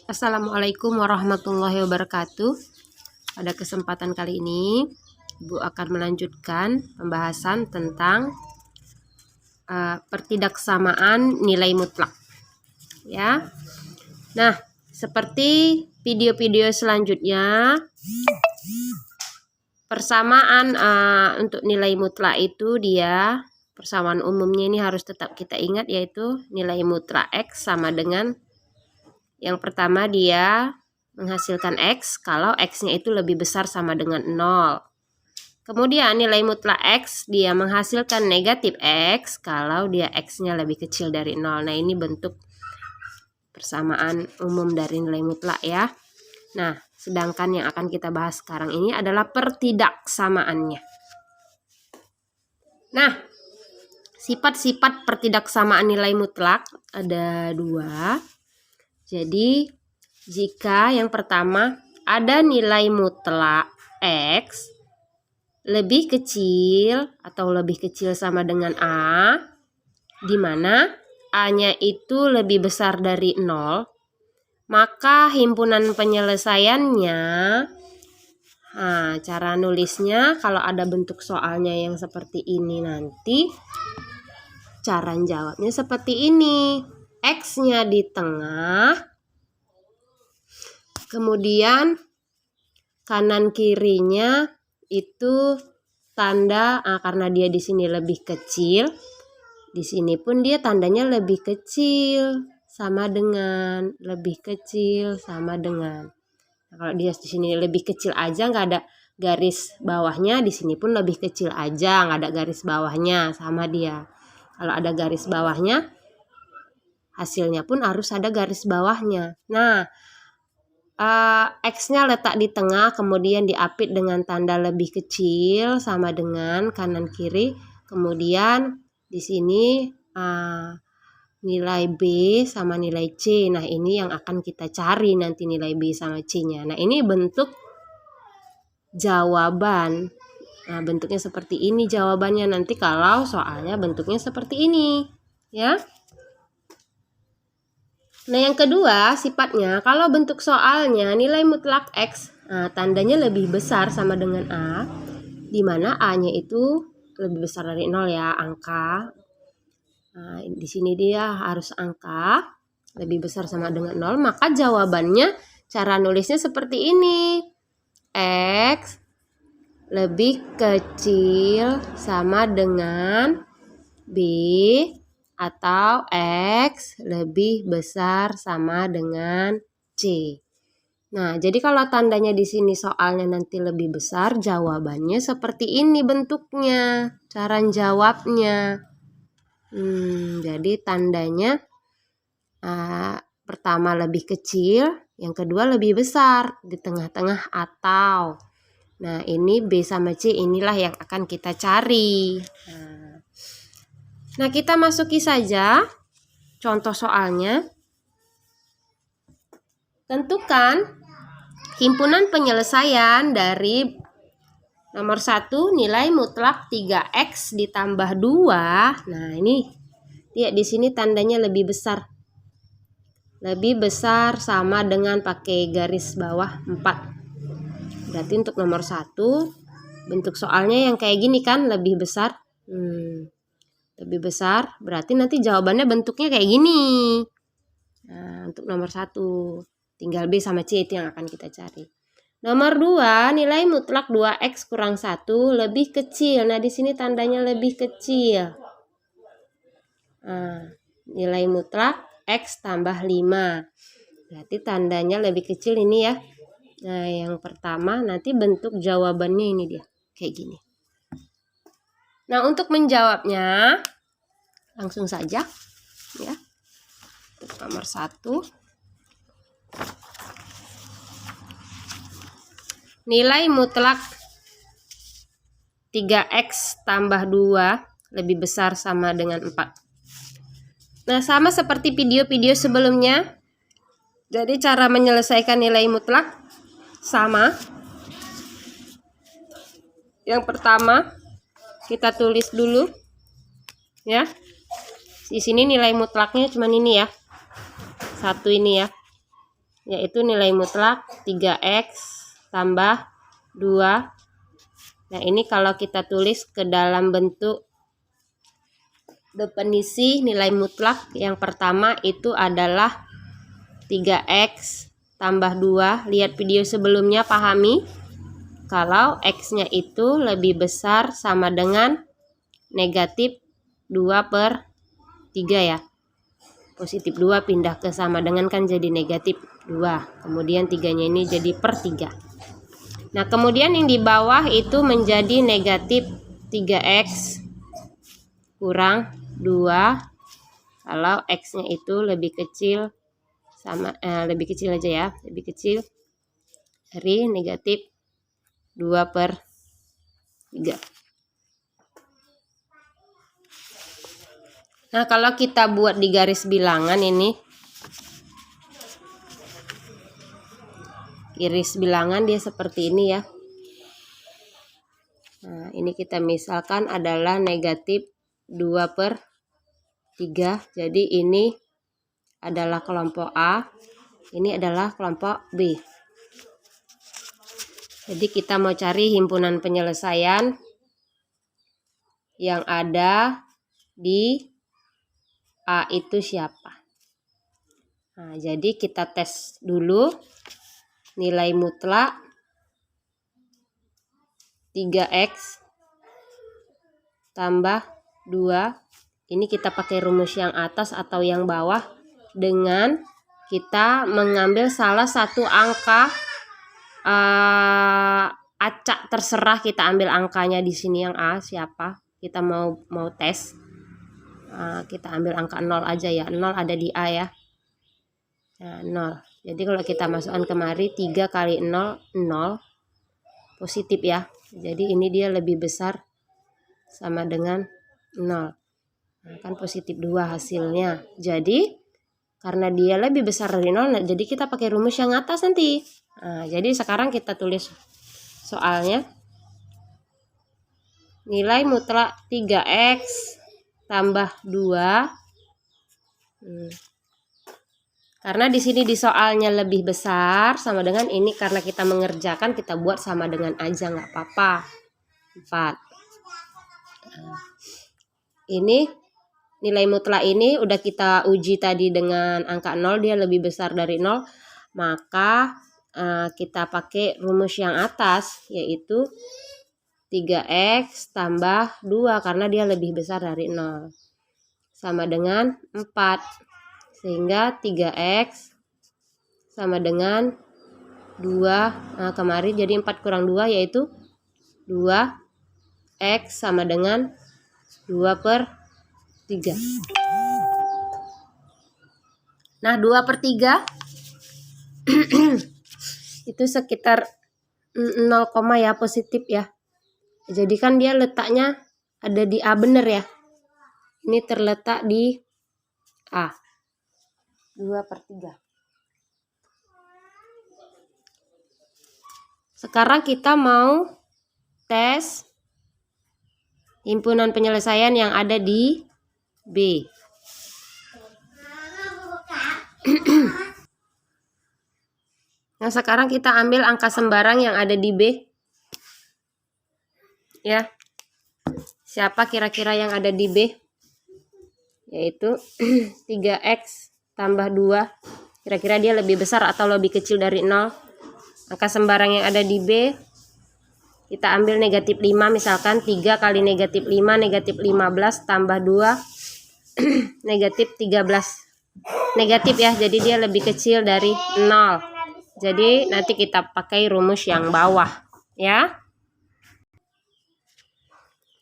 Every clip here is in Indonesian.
Assalamualaikum warahmatullahi wabarakatuh. Pada kesempatan kali ini, Ibu akan melanjutkan pembahasan tentang pertidaksamaan nilai mutlak. Ya. Nah, seperti video-video selanjutnya, persamaan untuk nilai mutlak itu dia persamaan umumnya ini harus tetap kita ingat, yaitu nilai mutlak X sama dengan yang pertama dia menghasilkan X kalau X-nya itu lebih besar sama dengan 0. Kemudian nilai mutlak X dia menghasilkan negatif X kalau dia X-nya lebih kecil dari 0. Nah, ini bentuk persamaan umum dari nilai mutlak ya. Nah, sedangkan yang akan kita bahas sekarang ini adalah pertidaksamaannya. Nah, sifat-sifat pertidaksamaan nilai mutlak ada 2. Jadi, jika yang pertama ada nilai mutlak X lebih kecil atau lebih kecil sama dengan A, di mana A-nya itu lebih besar dari 0, maka himpunan penyelesaiannya, cara nulisnya kalau ada bentuk soalnya yang seperti ini nanti, cara jawabnya seperti ini. X-nya di tengah, kemudian kanan kirinya itu tanda karena dia di sini lebih kecil, di sini pun dia tandanya lebih kecil sama dengan lebih kecil sama dengan. Nah, kalau dia di sini lebih kecil aja nggak ada garis bawahnya, di sini pun lebih kecil aja nggak ada garis bawahnya sama dia. Kalau ada garis bawahnya, hasilnya pun harus ada garis bawahnya. Nah, X-nya letak di tengah, kemudian diapit dengan tanda lebih kecil sama dengan kanan kiri. Kemudian di sini nilai B sama nilai C. Nah, ini yang akan kita cari nanti nilai B sama C-nya. Nah, ini bentuk jawaban. Nah, bentuknya seperti ini jawabannya nanti kalau soalnya bentuknya seperti ini, ya. Nah, yang kedua sifatnya, kalau bentuk soalnya nilai mutlak X, tandanya lebih besar sama dengan A, di mana A-nya itu lebih besar dari 0 ya, angka. Nah, di sini dia harus angka, lebih besar sama dengan 0, maka jawabannya cara nulisnya seperti ini. X lebih kecil sama dengan B, atau X lebih besar sama dengan C. Nah, jadi kalau tandanya di sini soalnya nanti lebih besar, jawabannya seperti ini bentuknya, cara jawabnya. Jadi tandanya pertama lebih kecil, yang kedua lebih besar, di tengah-tengah atau. Nah, ini B sama C inilah yang akan kita cari. Nah, kita masuki saja contoh soalnya. Tentukan himpunan penyelesaian dari nomor 1 nilai mutlak 3X ditambah 2. Nah, ini lihat di sini tandanya lebih besar. Lebih besar sama dengan pakai garis bawah 4. Berarti untuk nomor 1 bentuk soalnya yang kayak gini kan lebih besar. Lebih besar, berarti nanti jawabannya bentuknya kayak gini. Nah, untuk nomor 1, tinggal B sama C itu yang akan kita cari. Nomor 2, nilai mutlak 2X kurang 1 lebih kecil. Nah, di sini tandanya lebih kecil. Nilai mutlak X tambah 5. Berarti tandanya lebih kecil ini ya. Nah, yang pertama nanti bentuk jawabannya ini dia, kayak gini. Nah, untuk menjawabnya langsung saja ya. Nomor 1, nilai mutlak 3X tambah 2 lebih besar sama dengan 4. Nah, sama seperti video-video sebelumnya. Jadi cara menyelesaikan nilai mutlak sama. Yang pertama kita tulis dulu ya. Di sini nilai mutlaknya cuma ini ya. 1 ini ya. yaitu nilai mutlak 3x tambah 2. Nah, ini kalau kita tulis ke dalam bentuk definisi nilai mutlak, yang pertama itu adalah 3x tambah 2. Lihat video sebelumnya, pahami kalau x-nya itu lebih besar sama dengan negatif 2/3 ya. Positif 2 pindah ke sama dengan kan jadi negatif 2. Kemudian 3-nya ini jadi per 3. Nah, kemudian yang di bawah itu menjadi negatif 3x kurang 2 kalau x-nya itu lebih kecil sama lebih kecil aja ya, lebih kecil dari negatif 2/3. Nah, kalau kita buat di garis bilangan ini, garis bilangan dia seperti ini ya. Nah, ini kita misalkan adalah negatif 2/3. Jadi ini adalah kelompok A, ini adalah kelompok B. Jadi kita mau cari himpunan penyelesaian yang ada di A itu siapa. Nah, jadi kita tes dulu nilai mutlak 3x tambah 2. Ini kita pakai rumus yang atas atau yang bawah dengan kita mengambil salah satu angka acak, terserah kita ambil angkanya di sini yang A siapa. Kita mau tes. Kita ambil angka 0 aja ya. 0 ada di A ya. Nah, 0. Jadi kalau kita masukkan kemari 3 kali 0 0 positif ya. Jadi ini dia lebih besar sama dengan 0. Nah, kan positif 2 hasilnya. Jadi karena dia lebih besar dari 0, nah, jadi kita pakai rumus yang atas nanti. Nah, jadi sekarang kita tulis soalnya. Nilai mutlak 3x tambah 2. Karena di sini di soalnya lebih besar sama dengan ini, karena kita mengerjakan kita buat sama dengan aja, nggak apa-apa. 4. Ini nilai mutlak ini udah kita uji tadi dengan angka 0, dia lebih besar dari 0. Maka kita pakai rumus yang atas, yaitu 3x tambah 2 karena dia lebih besar dari 0. Sama dengan 4. Sehingga 3x sama dengan 2. Nah, kemarin jadi 4 kurang 2 yaitu 2x sama dengan 2/3. Nah, 2/3 itu sekitar 0, ya, positif ya. Jadi kan dia letaknya ada di A bener ya. Ini terletak di A. 2/3. Sekarang kita mau tes himpunan penyelesaian yang ada di B. Nah, sekarang kita ambil angka sembarang yang ada di B. Ya. Siapa kira-kira yang ada di B? Yaitu 3x tambah 2. Kira-kira dia lebih besar atau lebih kecil dari 0? Angka sembarang yang ada di B, kita ambil negatif 5, misalkan 3 kali negatif 5, negatif 15 tambah 2, negatif 13. Negatif ya, jadi dia lebih kecil dari 0. Jadi nanti kita pakai rumus yang bawah ya.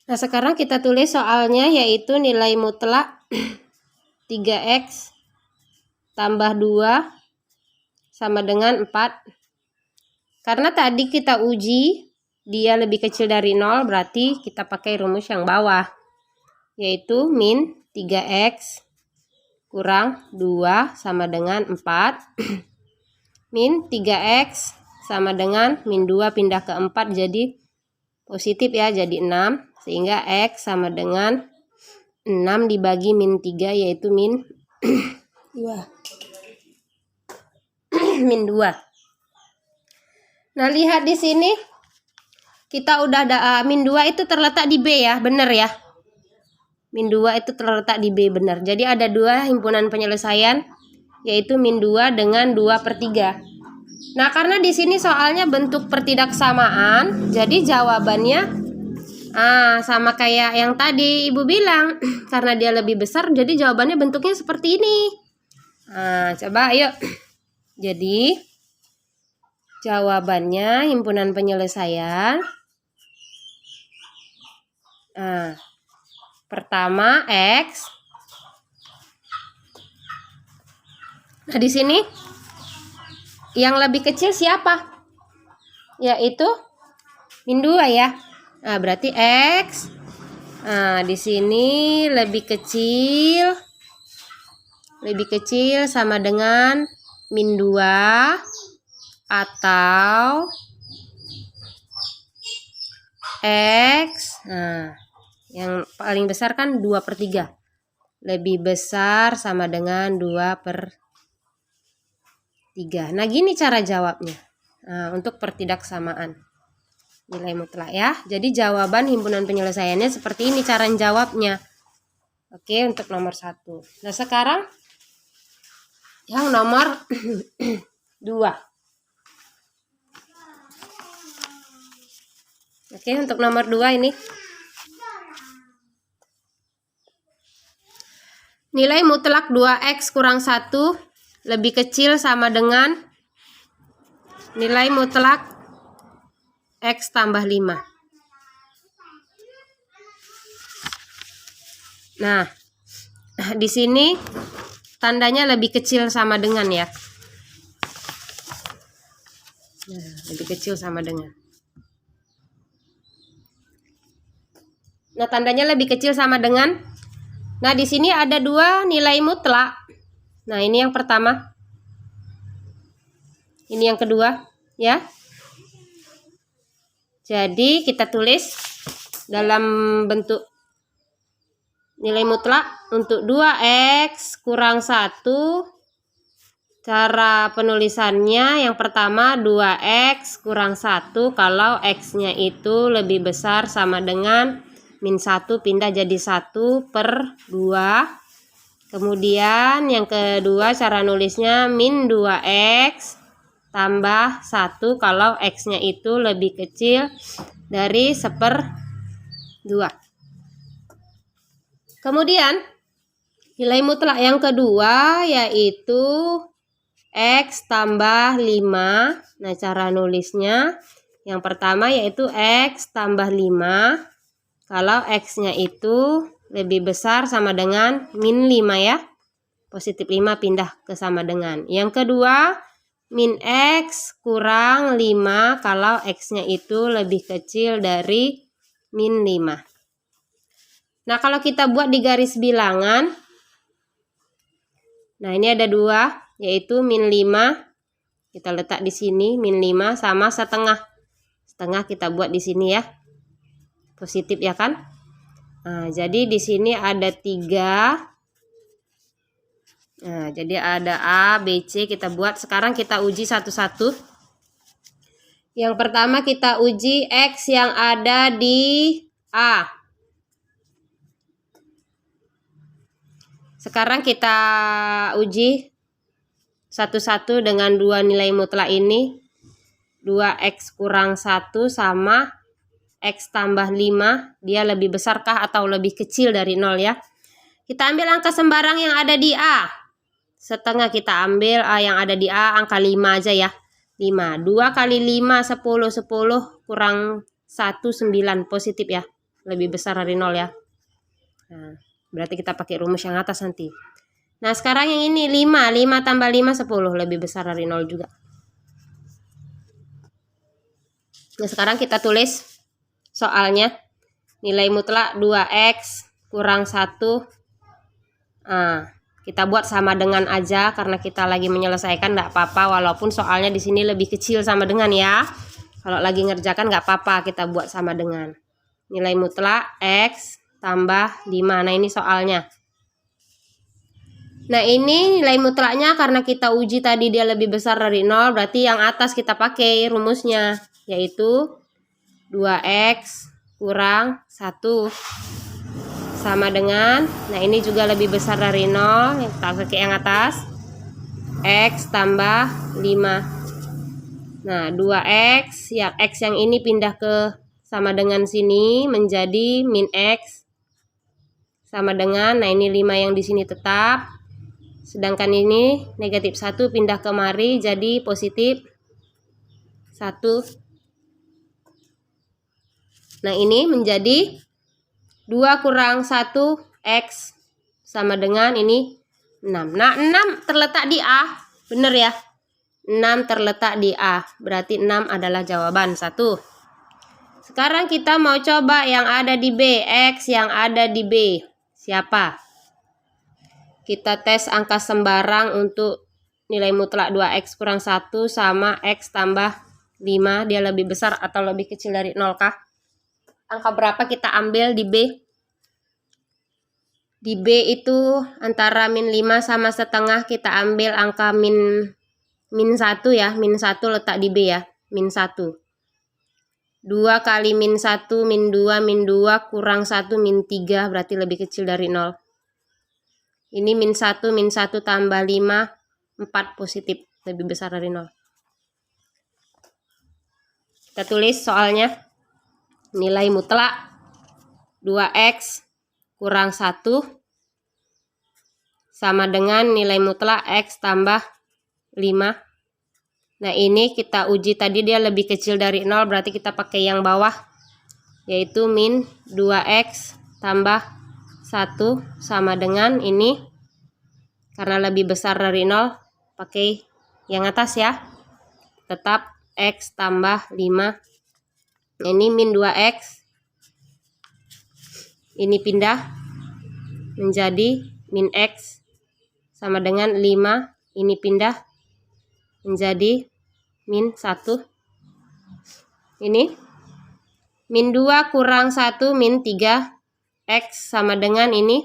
Nah, sekarang kita tulis soalnya, yaitu nilai mutlak 3x tambah 2 sama dengan 4. Karena tadi kita uji dia lebih kecil dari 0, berarti kita pakai rumus yang bawah, yaitu min 3x kurang 2 sama dengan 4. Min 3x sama dengan min 2 pindah ke 4 jadi positif ya, jadi 6. Sehingga x sama dengan 6 dibagi min 3, yaitu min 2. min 2. Nah, lihat di sini kita udah ada min 2 itu terletak di B ya, bener ya. Min 2 itu terletak di B, benar. Jadi ada dua himpunan penyelesaian, yaitu min 2 dengan 2/3. Nah, karena di sini soalnya bentuk pertidaksamaan, jadi jawabannya sama kayak yang tadi Ibu bilang. Karena dia lebih besar, jadi jawabannya bentuknya seperti ini. Coba ayo. Jadi jawabannya himpunan penyelesaian. Pertama X. Nah, di sini yang lebih kecil siapa? Yaitu min 2 ya. Nah, berarti X. Nah, di sini lebih kecil sama dengan min 2 atau X. Nah, yang paling besar kan 2/3. Lebih besar sama dengan 2/3. Nah, gini cara jawabnya. Untuk pertidaksamaan nilai mutlak ya. Jadi jawaban himpunan penyelesaiannya seperti ini cara jawabnya. Oke, untuk nomor 1. Nah, sekarang yang nomor 2. Oke, untuk nomor 2 ini. Nilai mutlak 2X kurang 1 lebih kecil sama dengan nilai mutlak X tambah 5. Nah, di sini tandanya lebih kecil sama dengan ya. Nah, lebih kecil sama dengan. Nah, tandanya lebih kecil sama dengan. Nah, di sini ada dua nilai mutlak. Nah, ini yang pertama. Ini yang kedua, ya. Jadi, kita tulis dalam bentuk nilai mutlak untuk 2X kurang 1. Cara penulisannya yang pertama 2X kurang 1 kalau X-nya itu lebih besar sama dengan min 1 pindah jadi 1/2. Kemudian yang kedua cara nulisnya min 2X tambah 1 kalau X-nya itu lebih kecil dari 1/2. Kemudian nilai mutlak yang kedua yaitu X tambah 5. Nah, cara nulisnya yang pertama yaitu X tambah 5 kalau X-nya itu lebih besar sama dengan min 5 ya. Positif 5 pindah ke sama dengan. Yang kedua min X kurang 5 kalau X-nya itu lebih kecil dari min 5. Nah, kalau kita buat di garis bilangan, nah ini ada dua, yaitu min 5. Kita letak di sini, min 5 sama setengah. Setengah kita buat di sini ya. Positif ya kan? Nah, jadi di sini ada 3. Nah, jadi ada A, B, C kita buat. Sekarang kita uji satu-satu. Yang pertama kita uji X yang ada di A. Sekarang kita uji satu-satu dengan dua nilai mutlak ini. 2X kurang 1 sama X tambah 5. Dia lebih besarkah atau lebih kecil dari 0 ya. Kita ambil angka sembarang yang ada di A. Setengah kita ambil A yang ada di A, angka 5 aja ya. 5. 2 kali 5, 10. 10 kurang 1, 9. Positif ya. Lebih besar dari 0 ya. Nah, berarti kita pakai rumus yang atas nanti. Nah, sekarang yang ini 5. 5 tambah 5, 10. Lebih besar dari 0 juga. Nah, sekarang kita tulis soalnya. Nilai mutlak 2X kurang 1. Nah, kita buat sama dengan aja karena kita lagi menyelesaikan enggak apa-apa walaupun soalnya di sini lebih kecil sama dengan ya. Kalau lagi ngerjakan enggak apa-apa kita buat sama dengan. Nilai mutlak X tambah 5. Nah, ini soalnya. Nah ini nilai mutlaknya karena kita uji tadi dia lebih besar dari 0, berarti yang atas kita pakai rumusnya, yaitu 2x kurang 1 sama dengan, nah ini juga lebih besar dari 0, kita pakai yang atas, x tambah 5. Nah 2x, yang x yang ini pindah ke sama dengan sini menjadi min x sama dengan, nah ini 5 yang di sini tetap, sedangkan ini negatif 1 pindah kemari jadi positif 1. Nah ini menjadi 2 kurang 1 x sama dengan ini 6. Nah 6 terletak di A, bener ya, 6 terletak di A, berarti 6 adalah jawaban 1. Sekarang kita mau coba yang ada di B, X yang ada di B. Siapa? Kita tes angka sembarang untuk nilai mutlak 2x kurang 1 sama x tambah 5. Dia lebih besar atau lebih kecil dari 0 kah? Angka berapa kita ambil di B? Di B itu antara min 5 sama setengah, kita ambil angka min 1 ya. Min 1 letak di B ya. Min 1. 2 kali min 1, min 2, min 2 kurang 1, min 3, berarti lebih kecil dari 0. Ini min 1 tambah 5, 4 positif, lebih besar dari 0. Kita tulis soalnya. Nilai mutlak 2x kurang 1 sama dengan nilai mutlak x tambah 5. Nah ini kita uji tadi dia lebih kecil dari 0, berarti kita pakai yang bawah, yaitu min 2x tambah 1 sama dengan ini, karena lebih besar dari 0 pakai yang atas ya, tetap x tambah 5. Nah, ini min 2x, ini pindah menjadi min x sama dengan 5, ini pindah menjadi min 1. Ini min 2 kurang 1 min 3, x sama dengan ini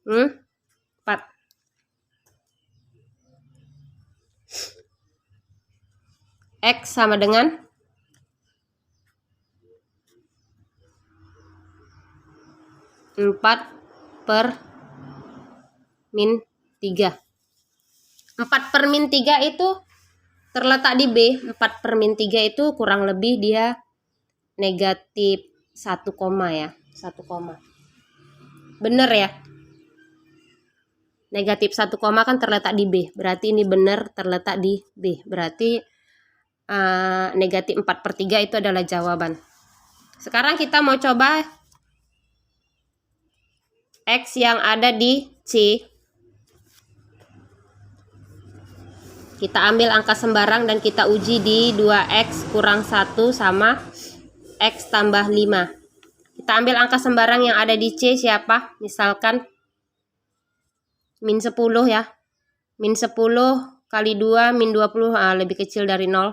4. X sama dengan 4 per min 3. 4 per min 3 itu terletak di B. 4 per min 3 itu kurang lebih dia negatif 1, ya. 1, bener ya. Negatif 1, kan terletak di B. Berarti ini benar terletak di B. Berarti negatif 4 per 3 itu adalah jawaban. Sekarang kita mau coba X yang ada di C. Kita ambil angka sembarang dan kita uji di 2x kurang 1 sama x tambah 5. Kita ambil angka sembarang yang ada di C siapa? Misalkan min 10 ya. Min 10 kali 2 min 20, lebih kecil dari 0.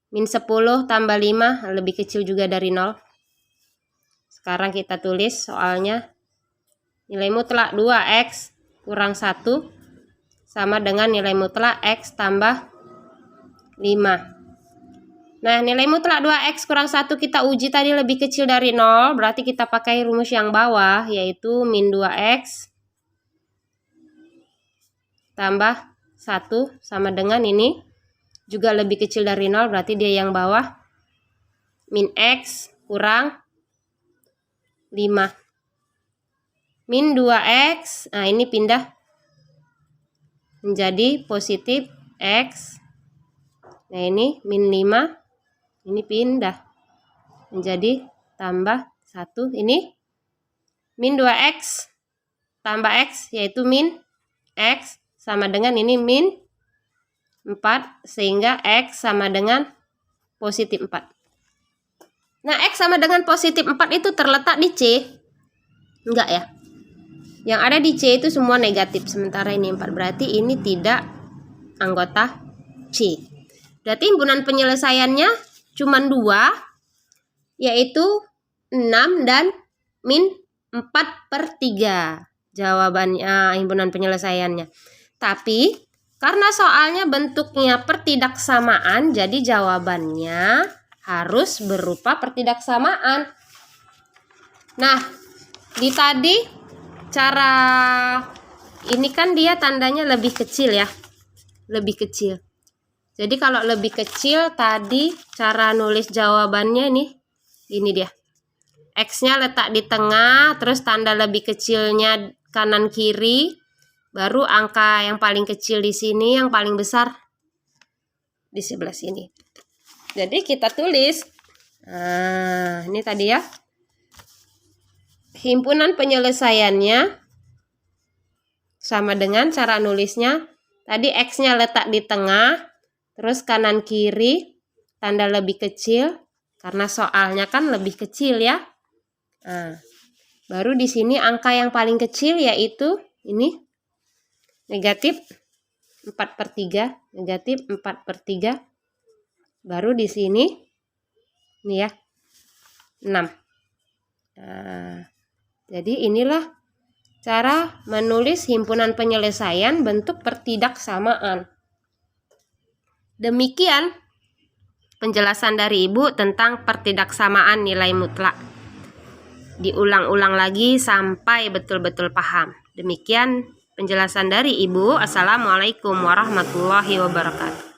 Min 10 tambah 5 lebih kecil juga dari 0. Sekarang kita tulis soalnya. Nilai mutlak 2x kurang 1 sama dengan nilai mutlak x tambah 5. Nah, nilai mutlak 2x kurang 1 kita uji tadi lebih kecil dari 0. Berarti kita pakai rumus yang bawah, yaitu min 2x tambah 1 sama dengan ini juga lebih kecil dari 0. Berarti dia yang bawah, min x kurang 5. Min 2x, nah ini pindah menjadi positif x. Nah ini min 5, ini pindah menjadi tambah 1. Ini min 2x tambah x, yaitu min x sama dengan ini min 4, sehingga x sama dengan positif 4. Nah x sama dengan positif 4 itu terletak di C? Enggak ya. Yang ada di C itu semua negatif, sementara ini 4. Berarti ini tidak anggota C. Berarti himpunan penyelesaiannya cuma 2, yaitu 6 dan min 4 per 3. jawabannya, himpunan penyelesaiannya. Tapi karena soalnya bentuknya pertidaksamaan, jadi jawabannya harus berupa pertidaksamaan. Nah, di tadi cara ini kan dia tandanya lebih kecil ya. Lebih kecil. Jadi kalau lebih kecil tadi cara nulis jawabannya nih, ini dia. X-nya letak di tengah, terus tanda lebih kecilnya kanan kiri, baru angka yang paling kecil di sini, yang paling besar di sebelah sini. Jadi kita tulis, nah ini tadi ya, himpunan penyelesaiannya sama dengan cara nulisnya. Tadi X-nya letak di tengah, terus kanan kiri, tanda lebih kecil, karena soalnya kan lebih kecil ya. Nah, baru di sini angka yang paling kecil yaitu ini, negatif 4/3, negatif 4/3. Baru di sini, ini ya, 6. Nah, jadi inilah cara menulis himpunan penyelesaian bentuk pertidaksamaan. Demikian penjelasan dari Ibu tentang pertidaksamaan nilai mutlak. Diulang-ulang lagi sampai betul-betul paham. Demikian penjelasan dari Ibu. Assalamualaikum warahmatullahi wabarakatuh.